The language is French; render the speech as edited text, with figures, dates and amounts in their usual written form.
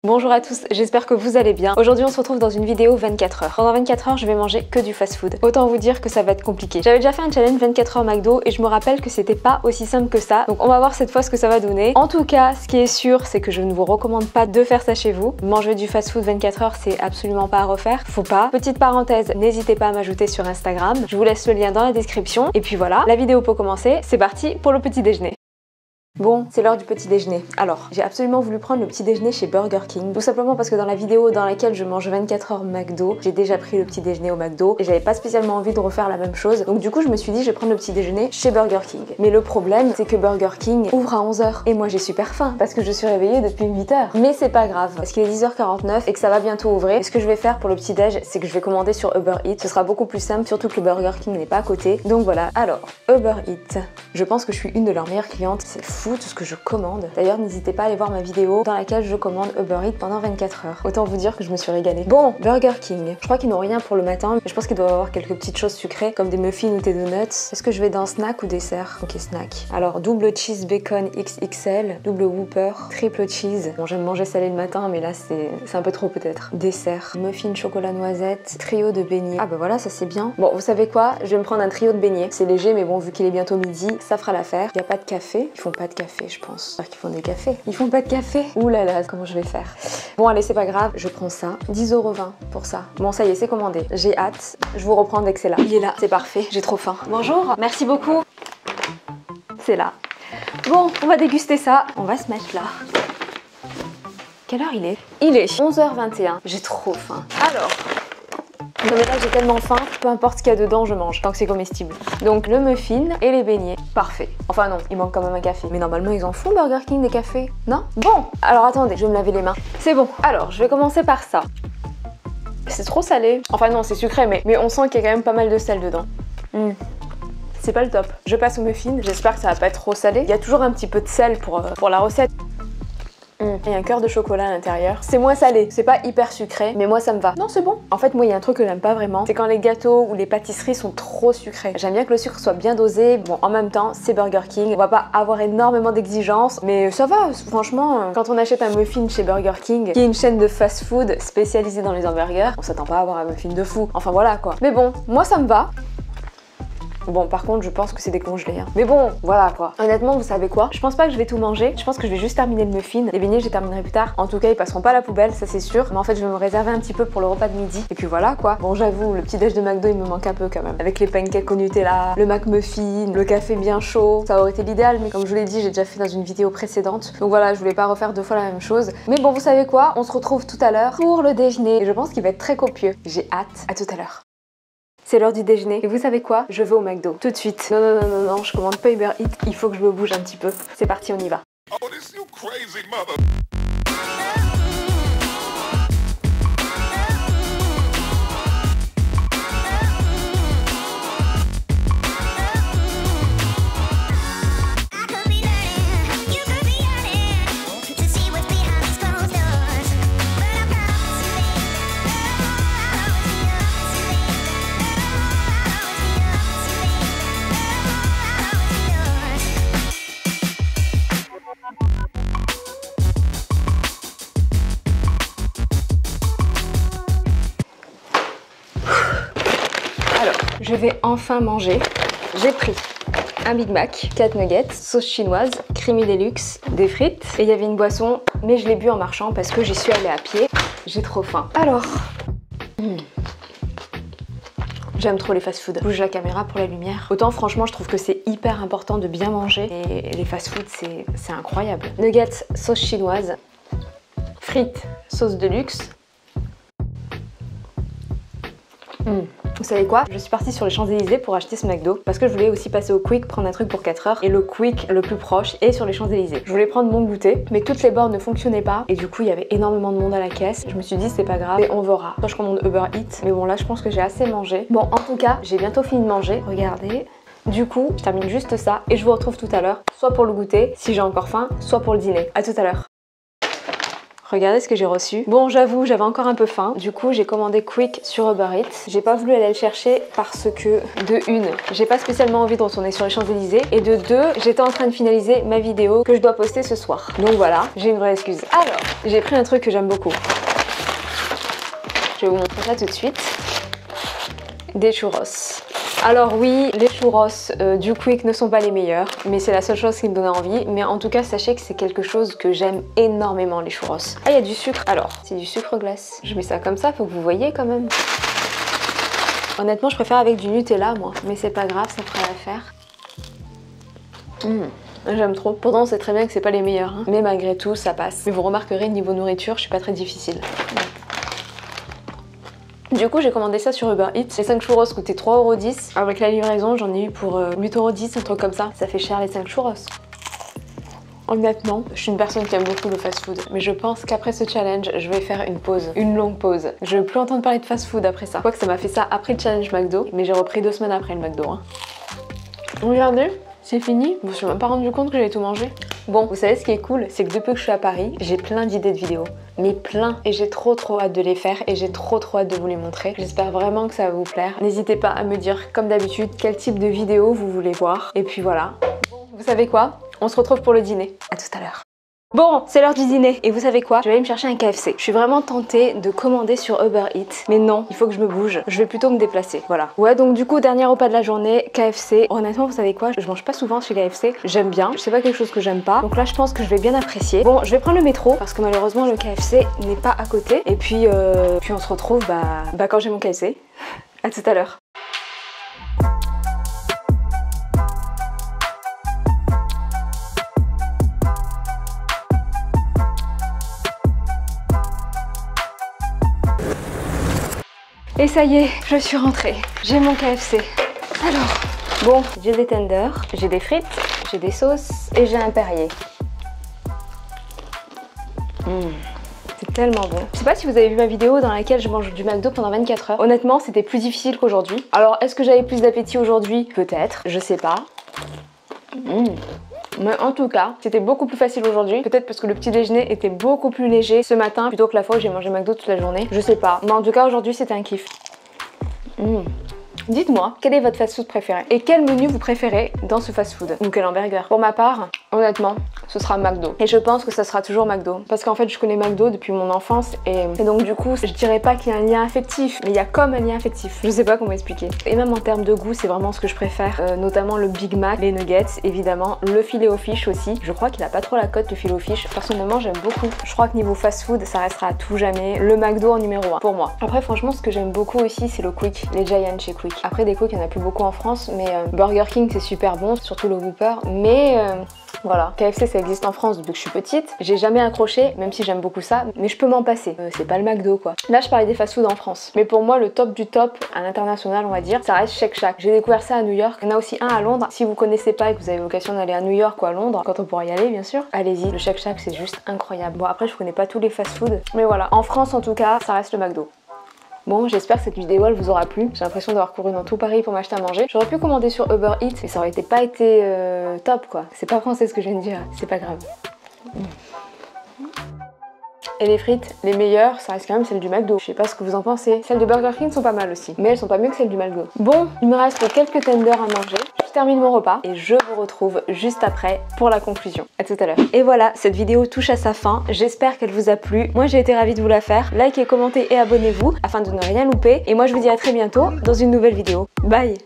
Bonjour à tous, j'espère que vous allez bien. Aujourd'hui on se retrouve dans une vidéo 24 heures. Pendant 24 heures je vais manger que du fast food. Autant vous dire que ça va être compliqué. J'avais déjà fait un challenge 24 heures McDo et je me rappelle que c'était pas aussi simple que ça. Donc on va voir cette fois ce que ça va donner. En tout cas, ce qui est sûr, c'est que je ne vous recommande pas de faire ça chez vous. Manger du fast food 24 heures, c'est absolument pas à refaire. Faut pas. Petite parenthèse, n'hésitez pas à m'ajouter sur Instagram. Je vous laisse le lien dans la description. Et puis voilà, la vidéo peut commencer. C'est parti pour le petit déjeuner. Bon, c'est l'heure du petit déjeuner. Alors, j'ai absolument voulu prendre le petit déjeuner chez Burger King, tout simplement parce que dans la vidéo dans laquelle je mange 24 heures McDo, j'ai déjà pris le petit déjeuner au McDo et j'avais pas spécialement envie de refaire la même chose. Donc du coup, je me suis dit, je vais prendre le petit déjeuner chez Burger King. Mais le problème, c'est que Burger King ouvre à 11 h et moi j'ai super faim parce que je suis réveillée depuis 8 h. Mais c'est pas grave, parce qu'il est 10h49 et que ça va bientôt ouvrir. Et ce que je vais faire pour le petit déj, c'est que je vais commander sur Uber Eats. Ce sera beaucoup plus simple, surtout que le Burger King n'est pas à côté. Donc voilà. Alors, Uber Eats. Je pense que je suis une de leurs meilleures clientes. C'est fou tout ce que je commande. D'ailleurs, n'hésitez pas à aller voir ma vidéo dans laquelle je commande Uber Eats pendant 24 heures. Autant vous dire que je me suis régalée. Bon, Burger King. Je crois qu'ils n'ont rien pour le matin, mais je pense qu'ils doivent avoir quelques petites choses sucrées, comme des muffins ou des donuts. Est-ce que je vais dans snack ou dessert? Ok, snack. Alors, double cheese bacon XXL, double whopper, triple cheese. Bon, j'aime manger salé le matin, mais là, c'est un peu trop peut-être. Dessert, muffin chocolat noisette, trio de beignets. Ah bah voilà, ça c'est bien. Bon, vous savez quoi? Je vais me prendre un trio de beignets. C'est léger, mais bon, vu qu'il est bientôt midi, ça fera l'affaire. Il n'y a pas de café. Ils font pas de café, je pense. J'espère qu'ils font des cafés. Ils font pas de café. Ouh là là, comment je vais faire? Bon allez, c'est pas grave, je prends ça. 10,20 € pour ça. Bon ça y est, c'est commandé. J'ai hâte. Je vous reprends dès que c'est là. Il est là, c'est parfait. J'ai trop faim. Bonjour, merci beaucoup. C'est là. Bon, on va déguster ça. On va se mettre là. Quelle heure il est? Il est 11h21. J'ai trop faim. Alors... non mais là j'ai tellement faim, peu importe ce qu'il y a dedans je mange, tant que c'est comestible. Donc le muffin et les beignets, parfait. Enfin non, il manque quand même un café. Mais normalement ils en font Burger King des cafés, non? Bon, alors attendez, je vais me laver les mains. C'est bon, alors je vais commencer par ça. C'est trop salé. Enfin non, c'est sucré mais on sent qu'il y a quand même pas mal de sel dedans. C'est pas le top. Je passe au muffin, j'espère que ça va pas être trop salé. Il y a toujours un petit peu de sel pour la recette. Il y a un cœur de chocolat à l'intérieur. C'est moins salé, c'est pas hyper sucré, mais moi ça me va. Non, c'est bon. En fait, moi, il y a un truc que j'aime pas vraiment, c'est quand les gâteaux ou les pâtisseries sont trop sucrés. J'aime bien que le sucre soit bien dosé. Bon, en même temps, c'est Burger King. On va pas avoir énormément d'exigences, mais ça va. Franchement, quand on achète un muffin chez Burger King, qui est une chaîne de fast-food spécialisée dans les hamburgers, on s'attend pas à avoir un muffin de fou. Enfin voilà quoi. Mais bon, moi ça me va. Bon, par contre, je pense que c'est décongelé. Hein. Mais bon, voilà quoi. Honnêtement, vous savez quoi? Je pense pas que je vais tout manger. Je pense que je vais juste terminer le muffin. Les beignets, je les terminerai plus tard. En tout cas, ils passeront pas à la poubelle, ça c'est sûr. Mais en fait, je vais me réserver un petit peu pour le repas de midi. Et puis voilà quoi. Bon, j'avoue, le petit déj de McDo, il me manque un peu quand même. Avec les pancakes au Nutella, le McMuffin, le café bien chaud. Ça aurait été l'idéal, mais comme je vous l'ai dit, j'ai déjà fait dans une vidéo précédente. Donc voilà, je voulais pas refaire 2 fois la même chose. Mais bon, vous savez quoi? On se retrouve tout à l'heure pour le déjeuner. Et je pense qu'il va être très copieux. J'ai hâte. À tout à l'heure. C'est l'heure du déjeuner. Et vous savez quoi? Je vais au McDo. Tout de suite. Non, non, non, non, non, je commande pas Uber Eats. Il faut que je me bouge un petit peu. C'est parti, on y va. Oh, this you crazy mother. Alors, je vais enfin manger. J'ai pris un Big Mac, 4 nuggets, sauce chinoise, creamy deluxe, des frites. Et il y avait une boisson, mais je l'ai bu en marchant parce que j'y suis allée à pied. J'ai trop faim. Alors... j'aime trop les fast-food. Bouge la caméra pour la lumière. Autant franchement je trouve que c'est hyper important de bien manger. Et les fast-food c'est incroyable. Nuggets, sauce chinoise. Frites, sauce de luxe. Vous savez quoi? Je suis partie sur les Champs-Élysées pour acheter ce McDo parce que je voulais aussi passer au Quick, prendre un truc pour 4 heures et le Quick le plus proche est sur les Champs-Élysées. Je voulais prendre mon goûter mais toutes les bornes ne fonctionnaient pas et du coup il y avait énormément de monde à la caisse. Je me suis dit c'est pas grave et on verra. Soit je commande Uber Eats mais bon là je pense que j'ai assez mangé. Bon en tout cas j'ai bientôt fini de manger. Regardez. Du coup je termine juste ça et je vous retrouve tout à l'heure soit pour le goûter si j'ai encore faim soit pour le dîner. À tout à l'heure. Regardez ce que j'ai reçu. Bon, j'avoue, j'avais encore un peu faim. Du coup, j'ai commandé Quick sur Uber Eats. J'ai pas voulu aller le chercher parce que, de une, j'ai pas spécialement envie de retourner sur les Champs-Élysées. Et de deux, j'étais en train de finaliser ma vidéo que je dois poster ce soir. Donc voilà, j'ai une vraie excuse. Alors, j'ai pris un truc que j'aime beaucoup. Je vais vous montrer ça tout de suite. Des churros. Alors oui, les churros du Quick ne sont pas les meilleurs, mais c'est la seule chose qui me donnait envie. Mais en tout cas, sachez que c'est quelque chose que j'aime énormément, les churros. Ah, il y a du sucre. Alors, c'est du sucre glace. Je mets ça comme ça, faut que vous voyez quand même. Honnêtement, je préfère avec du Nutella, moi. Mais c'est pas grave, ça fera l'affaire. J'aime trop. Pourtant, on sait très bien que c'est pas les meilleurs, hein. Mais malgré tout, ça passe. Mais vous remarquerez, niveau nourriture, je suis pas très difficile. Du coup, j'ai commandé ça sur Uber Eats. Les 5 churros coûtaient 3,10 €. Avec la livraison, j'en ai eu pour 8,10 €, un truc comme ça. Ça fait cher les 5 churros. Honnêtement, je suis une personne qui aime beaucoup le fast-food. Mais je pense qu'après ce challenge, je vais faire une pause. Une longue pause. Je veux plus entendre parler de fast-food après ça. Je crois que ça m'a fait ça après le challenge McDo. Mais j'ai repris 2 semaines après le McDo. Hein. Regardez, c'est fini. Je me suis même pas rendu compte que j'avais tout mangé. Bon, vous savez ce qui est cool, c'est que depuis que je suis à Paris, j'ai plein d'idées de vidéos. Mais plein, et j'ai trop hâte de les faire et j'ai trop hâte de vous les montrer. J'espère vraiment que ça va vous plaire. N'hésitez pas à me dire, comme d'habitude, quel type de vidéo vous voulez voir. Et puis voilà. Bon, vous savez quoi? On se retrouve pour le dîner. À tout à l'heure. Bon, c'est l'heure du dîner. Et vous savez quoi? Je vais aller me chercher un KFC. Je suis vraiment tentée de commander sur Uber Eats. Mais non, il faut que je me bouge. Je vais plutôt me déplacer. Voilà. Ouais, donc du coup, dernier repas de la journée, KFC. Honnêtement, vous savez quoi? Je mange pas souvent chez KFC. J'aime bien. C'est pas quelque chose que j'aime pas. Donc là, je pense que je vais bien apprécier. Bon, je vais prendre le métro parce que malheureusement, le KFC n'est pas à côté. Et puis on se retrouve quand j'ai mon KFC. À tout à l'heure. Et ça y est, je suis rentrée. J'ai mon KFC. Alors, bon, j'ai des tenders, j'ai des frites, j'ai des sauces et j'ai un Perrier. C'est tellement bon. Je sais pas si vous avez vu ma vidéo dans laquelle je mange du McDo pendant 24 heures. Honnêtement, c'était plus difficile qu'aujourd'hui. Alors, est-ce que j'avais plus d'appétit aujourd'hui? Peut-être, je sais pas. Mais en tout cas, c'était beaucoup plus facile aujourd'hui. Peut-être parce que le petit déjeuner était beaucoup plus léger ce matin plutôt que la fois où j'ai mangé McDo toute la journée. Je sais pas. Mais en tout cas, aujourd'hui, c'était un kiff. Dites-moi, quel est votre fast-food préféré? Et quel menu vous préférez dans ce fast-food? Ou quel hamburger? Pour ma part, honnêtement, ce sera McDo. Et je pense que ça sera toujours McDo. Parce qu'en fait, je connais McDo depuis mon enfance et donc du coup, je dirais pas qu'il y a un lien affectif, mais il y a comme un lien affectif. Je sais pas comment expliquer. Et même en termes de goût, c'est vraiment ce que je préfère. Notamment le Big Mac, les nuggets, évidemment. Le filet aux fish aussi. Je crois qu'il a pas trop la cote, le filet aux fish. Personnellement, j'aime beaucoup. Je crois que niveau fast-food, ça restera à tout jamais le McDo en numéro 1 pour moi. Après, franchement, ce que j'aime beaucoup aussi, c'est le Quick. Les Giants chez Quick. Après, des Quick, il n'y en a plus beaucoup en France, mais Burger King, c'est super bon, surtout le Whopper. Mais voilà, KFC, ça existe en France depuis que je suis petite. J'ai jamais accroché, même si j'aime beaucoup ça, mais je peux m'en passer. C'est pas le McDo, quoi. Là, je parlais des fast-food en France. Mais pour moi, le top du top, à l'international, on va dire, ça reste Shake Shack. J'ai découvert ça à New York. Il y en a aussi un à Londres. Si vous connaissez pas et que vous avez vocation d'aller à New York ou à Londres, quand on pourra y aller, bien sûr, allez-y. Le Shake Shack, c'est juste incroyable. Bon, après, je connais pas tous les fast-food, mais voilà. En France, en tout cas, ça reste le McDo. Bon, j'espère que cette vidéo elle vous aura plu. J'ai l'impression d'avoir couru dans tout Paris pour m'acheter à manger. J'aurais pu commander sur Uber Eats, mais ça aurait pas été top quoi. C'est pas français ce que je viens de dire, c'est pas grave. Et les frites, les meilleures, ça reste quand même celles du McDo. Je sais pas ce que vous en pensez. Celles de Burger King sont pas mal aussi, mais elles sont pas mieux que celles du McDo. Bon, il me reste quelques tenders à manger. Je termine mon repas et je vous retrouve juste après pour la conclusion. À tout à l'heure. Et voilà, cette vidéo touche à sa fin. J'espère qu'elle vous a plu. Moi, j'ai été ravie de vous la faire. Likez, commentez et abonnez-vous afin de ne rien louper. Et moi, je vous dis à très bientôt dans une nouvelle vidéo. Bye!